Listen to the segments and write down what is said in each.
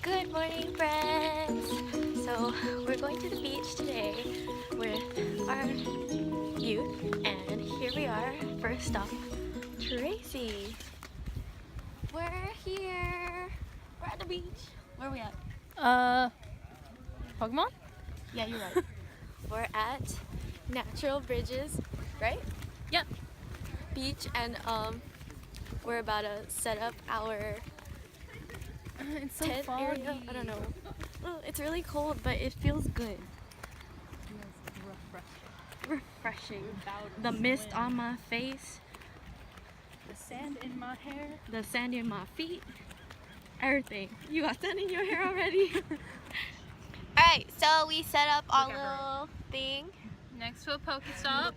Good morning, friends. So we're going to the beach today with our youth, and here we are. First stop, Tracy. We're here. We're at the beach. Where are we at? Pokemon? Yeah, you're right. We're at Natural Bridges, right? Yep. Beach, and we're about to set up our It's so tent foggy. area. I don't know. It's really cold, but it feels good. Refreshing. The mist on my face, The sand in my hair. the sand in my feet, everything. You got sand in your hair already? Alright, so we set up our little thing Next to a Pokestop.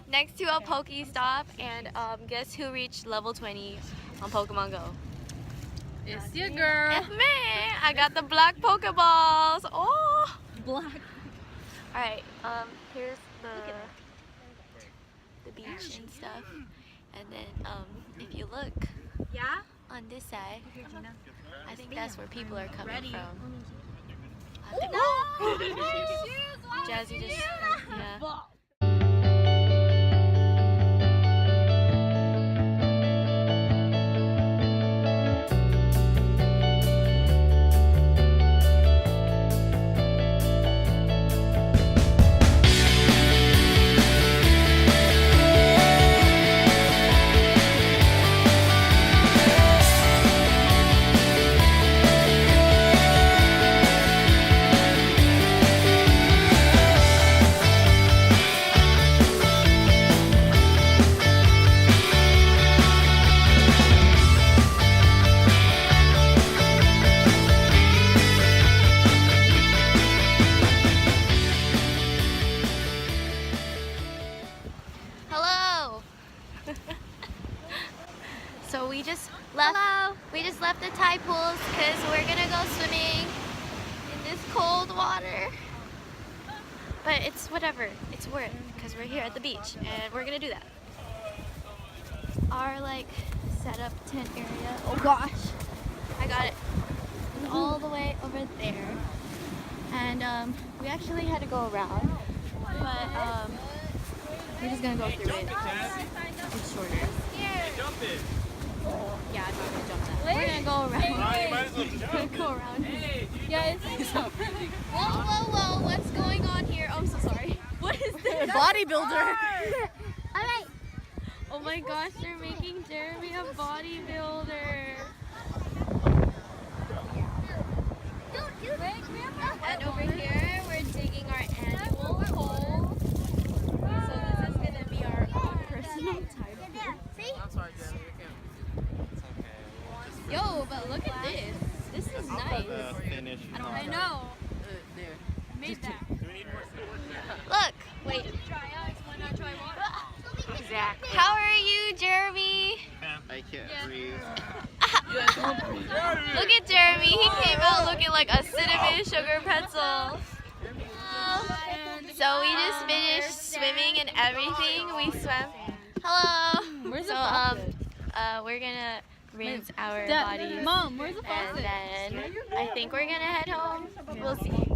next to a Pokestop, and guess who reached level 20 on Pokemon Go? It's your girl. It's me! I got the black Pokeballs! Oh! Black. Alright, here's the beach and stuff. And then if you look on this side, I think that's where people are coming from. Jazzy just, yeah. Hello. So we just left. Hello. We just left the tide pools because we're gonna go swimming in this cold water. But it's whatever. It's worth because we're here at the beach and we're gonna do that. Our like setup tent area. Oh gosh, I got it. It's all the way over there, and we actually had to go around, but we're just gonna go through it. It's shorter. Yeah, I'm not gonna jump that. We're gonna go around. We're gonna go around. Yeah, it's so pretty. Whoa, what's going on here? Oh, I'm so sorry. What is this? Bodybuilder. Alright. Oh my gosh, they're making Jeremy a bodybuilder. And over here, we're digging our annual hole. So this is gonna be our own personal tide pool. I'm sorry, Jen. It's okay. Yo, but look at this. This is nice. Finish. I know. There. Made that. Do we need more? Look, wait. Exactly. How are you, Jeremy? I can't breathe. Look at Jeremy. He came out looking like a cinnamon sugar pretzel. So we just finished swimming and everything. We swam. Hello. Where's So the we're gonna rinse our Dad, bodies, Mom, where's the and faucet? then I think we're gonna head home. We'll see.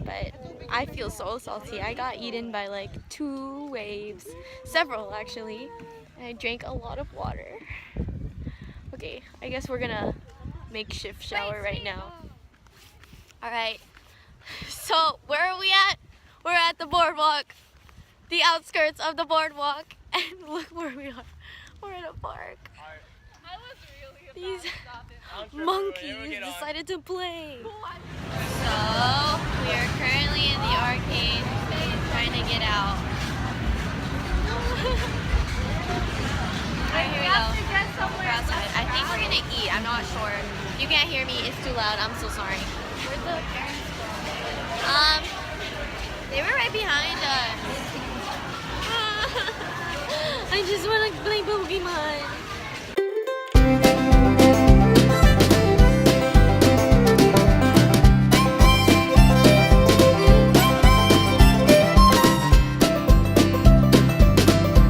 But I feel so salty. I got eaten by like 2 waves, several actually, and I drank a lot of water. Okay, I guess we're gonna makeshift shower right now. All right. So where are we at? We're at the boardwalk, the outskirts of the boardwalk, and look where we are. We're in a park. These monkeys decided to play. So we are currently in the arcade trying to get out. Alright, here we go. We're outside. I think we're gonna eat. I'm not sure. If you can't hear me, it's too loud. I'm so sorry. Where'd the parents go? They were right behind us. I just wanna play Pokemon.